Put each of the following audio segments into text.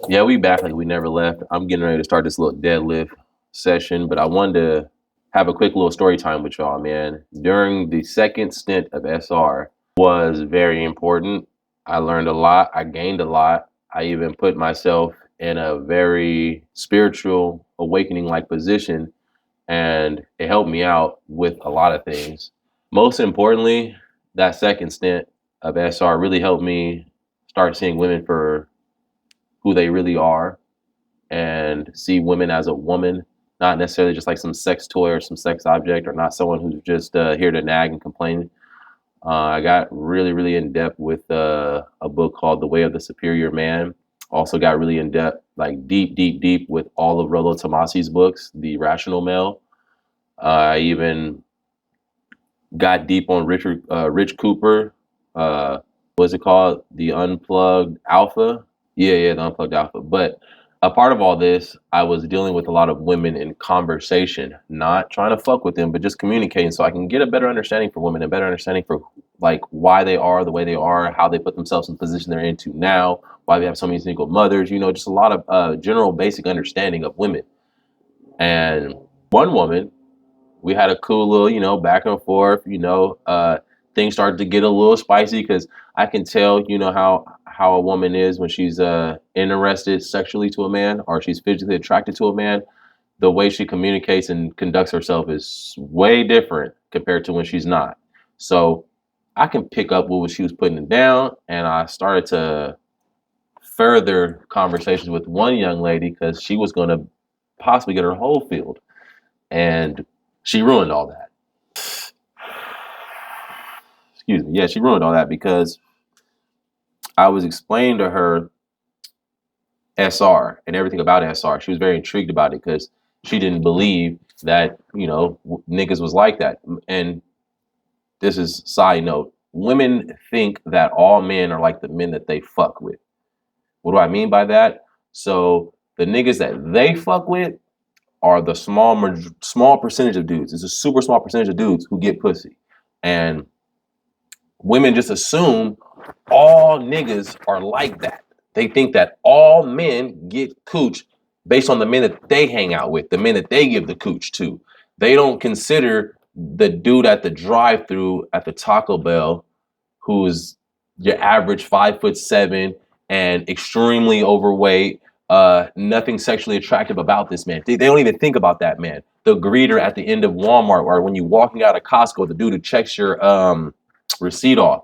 Yeah, we back like we never left. I'm getting ready to start this little deadlift session, but I wanted to have a quick little story time with y'all, man. During the second stint of SR was very important. I learned a lot. I gained a lot. I even put myself in a very spiritual awakening like position, and it helped me out with a lot of things. Most importantly, that second stint of SR really helped me start seeing women for who they really are and see women as a woman, not necessarily just like some sex toy or some sex object, or not someone who's just here to nag and complain. I got really, really in depth with a book called The Way of the Superior Man. Also got really in depth, like deep, deep, deep with all of Rollo Tomasi's books, The Rational Male. I even got deep on Rich Cooper. What's it called? The Unplugged Alpha. Yeah, the Unplugged Alpha. But a part of all this, I was dealing with a lot of women in conversation, not trying to fuck with them, but just communicating so I can get a better understanding for women, a better understanding for like why they are the way they are, how they put themselves in the position they're into now, why we have so many single mothers, just a lot of general basic understanding of women. And one woman, we had a cool little, back and forth, things started to get a little spicy because I can tell, how a woman is when she's interested sexually to a man or she's physically attracted to a man. The way she communicates and conducts herself is way different compared to when she's not. So I can pick up what she was putting down, and I started to further conversations with one young lady because she was going to possibly get her whole field, and she ruined all that. Excuse me. Yeah, she ruined all that because I was explaining to her SR and everything about SR. She was very intrigued about it because she didn't believe that, niggas was like that. And this is side note. Women think that all men are like the men that they fuck with. What do I mean by that? So the niggas that they fuck with are the small percentage of dudes. It's a super small percentage of dudes who get pussy. And women just assume all niggas are like that. They think that all men get cooch based on the men that they hang out with, the men that they give the cooch to. They don't consider the dude at the drive-through at the Taco Bell who's your average 5'7" and extremely overweight. Nothing sexually attractive about this man. They don't even think about that man. The greeter at the end of Walmart, or when you're walking out of Costco, the dude who checks your receipt off.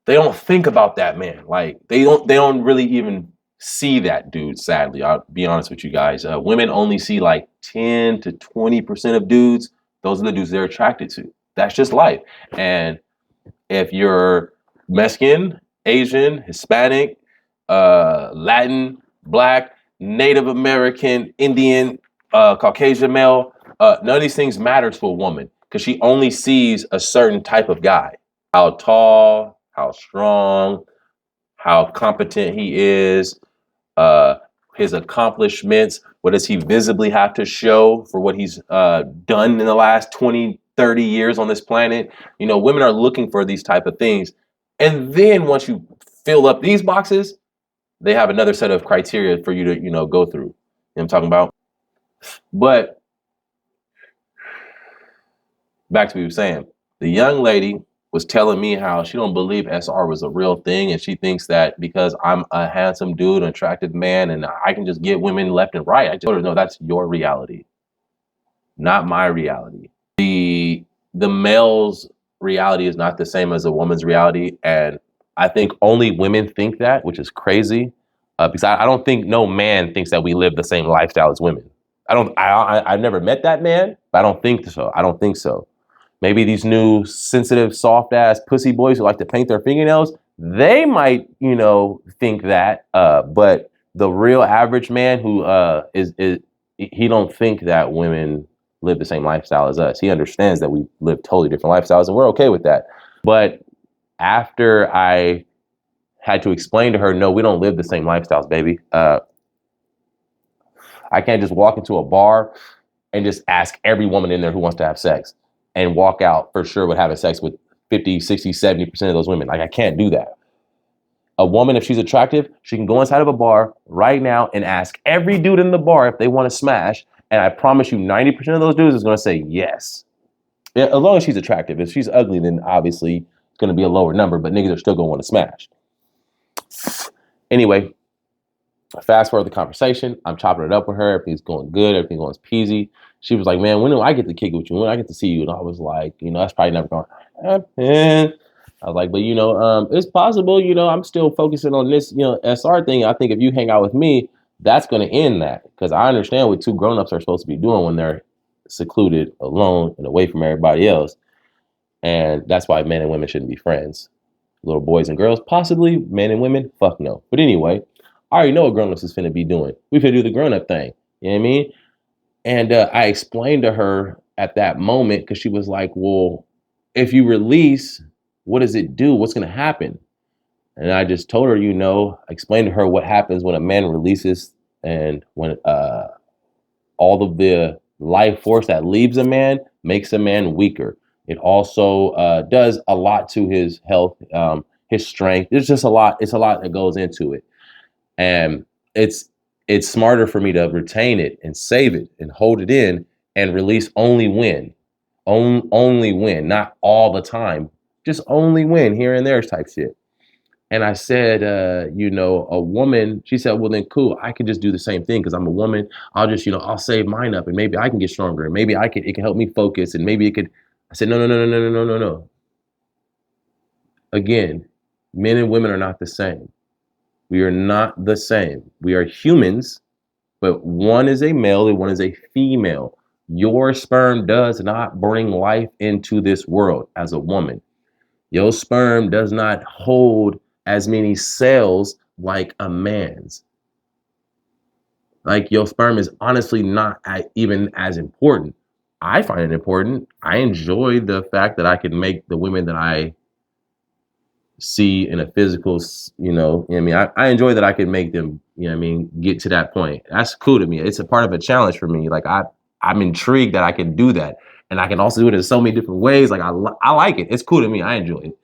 They don't think about that man. Like they don't really even see that dude. Sadly, I'll be honest with you guys. Women only see like 10 to 20% of dudes. Those are the dudes they're attracted to. That's just life. And if you're Mexican, Asian, Hispanic, Latin, Black, Native American, Indian, Caucasian male, none of these things matter to a woman because she only sees a certain type of guy. How tall, how strong, how competent he is, uh, his accomplishments. What does he visibly have to show for what he's done in the last 20, 30 years on this planet? Women are looking for these type of things. And then once you fill up these boxes, they have another set of criteria for you to, go through. You know what I'm talking about? But back to what we were saying. The young lady was telling me how she don't believe SR was a real thing, and she thinks that because I'm a handsome dude, an attractive man, and I can just get women left and right. I just told her, no, that's your reality, not my reality. The male's reality is not the same as a woman's reality, and I think only women think that, which is crazy, because I don't think no man thinks that we live the same lifestyle as women. I've never met that man, but I don't think so. I don't think so. Maybe these new sensitive, soft ass pussy boys who like to paint their fingernails, they might, think that. But the real average man who is he don't think that women live the same lifestyle as us. He understands that we live totally different lifestyles, and we're okay with that. But after I had to explain to her, no, we don't live the same lifestyles, baby. I can't just walk into a bar and just ask every woman in there who wants to have sex and walk out for sure with having sex with 50, 60, 70% of those women. Like, I can't do that. A woman, if she's attractive, she can go inside of a bar right now and ask every dude in the bar if they want to smash. And I promise you, 90% of those dudes is going to say yes. Yeah, as long as she's attractive. If she's ugly, then obviously it's going to be a lower number, but niggas are still going to want to smash. Anyway, fast forward the conversation. I'm chopping it up with her. Everything's going good. Everything going peasy. She was like, man, when do I get to kick it with you? When do I get to see you? And I was like, that's probably never going to happen. I was like, but it's possible, I'm still focusing on this, SR thing. I think if you hang out with me, that's going to end that. Because I understand what two grown-ups are supposed to be doing when they're secluded, alone, and away from everybody else. And that's why men and women shouldn't be friends. Little boys and girls, possibly. Men and women, fuck no. But anyway, I already know what grown-ups is finna be doing. We finna do the grown-up thing. You know what I mean? And I explained to her at that moment, because she was like, well, if you release, what does it do? What's going to happen? And I just told her, I explained to her what happens when a man releases and when all of the life force that leaves a man makes a man weaker. It also does a lot to his health, his strength. There's just a lot. It's a lot that goes into it. And it's smarter for me to retain it and save it and hold it in and release only when. Only when, not all the time. Just only when, here and there type shit. And I said, a woman, she said, well, then cool, I could just do the same thing because I'm a woman. I'll just, I'll save mine up and maybe I can get stronger and maybe it can help me focus and maybe it could. I said, no. Again, men and women are not the same. We are not the same. We are humans, but one is a male and one is a female. Your sperm does not bring life into this world as a woman. Your sperm does not hold as many cells like a man's. Like your sperm is honestly not even as important. I find it important. I enjoy the fact that I can make the women that I see in a physical, I enjoy that I can make them, get to that point. That's cool to me. It's a part of a challenge for me. Like I'm intrigued that I can do that. And I can also do it in so many different ways. Like I like it. It's cool to me. I enjoy it.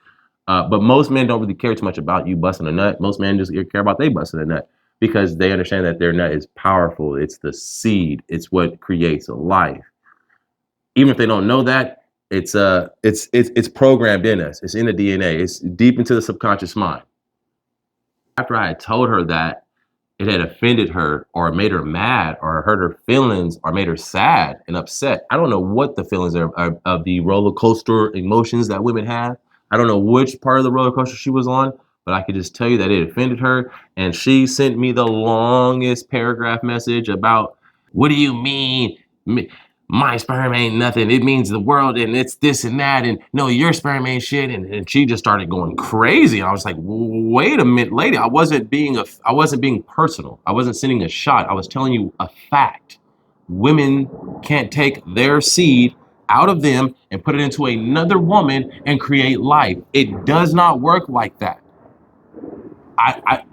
But most men don't really care too much about you busting a nut. Most men just care about they busting a nut because they understand that their nut is powerful. It's the seed. It's what creates a life. Even if they don't know that, it's programmed in us. It's in the DNA. It's deep into the subconscious mind. After I had told her that it had offended her or made her mad or hurt her feelings or made her sad and upset. I don't know what the feelings are of the roller coaster emotions that women have. I don't know which part of the roller coaster she was on, but I could just tell you that it offended her. And she sent me the longest paragraph message about, what do you mean? My sperm ain't nothing. It means the world and it's this and that. And no, your sperm ain't shit. And she just started going crazy. I was like, wait a minute, lady. I wasn't being personal. I wasn't sending a shot. I was telling you a fact. Women can't take their seed out of them and put it into another woman and create life. It does not work like that.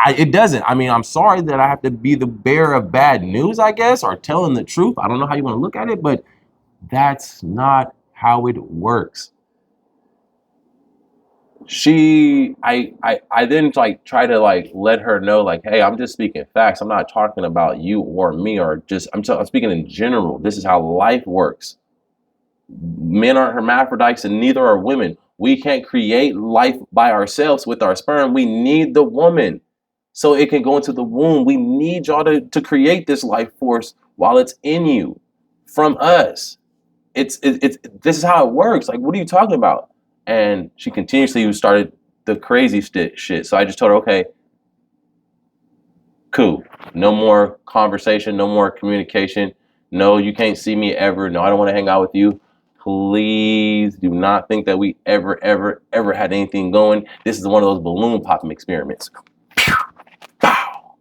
It doesn't. I mean, I'm sorry that I have to be the bearer of bad news, I guess, or telling the truth. I don't know how you want to look at it, but that's not how it works. I then try to let her know hey, I'm just speaking facts. I'm not talking about you or me or just, I'm speaking in general. This is how life works. Men aren't hermaphrodites and neither are women. We can't create life by ourselves with our sperm. We need the woman so it can go into the womb. We need y'all to create this life force while it's in you from us. It's this is how it works. Like, what are you talking about? And she continuously started the crazy shit. So I just told her, okay, cool. No more conversation, no more communication. No, you can't see me ever. No, I don't want to hang out with you. Please do not think that we ever had anything going. This is one of those balloon popping experiments. Pow.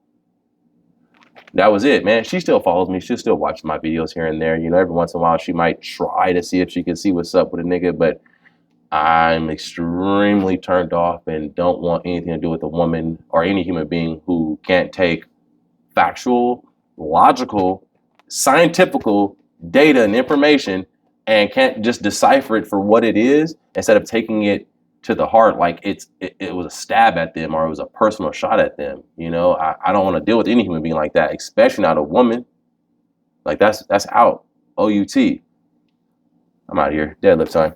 That was it, man. She still follows me. She still watches my videos here and there. Every once in a while she might try to see if she can see what's up with a nigga, but I'm extremely turned off and don't want anything to do with a woman or any human being who can't take factual, logical, scientific data and information and can't just decipher it for what it is instead of taking it to the heart, like it was a stab at them or it was a personal shot at them. I don't want to deal with any human being like that, especially not a woman. Like that's out. OUT. I'm out of here. Deadlift time.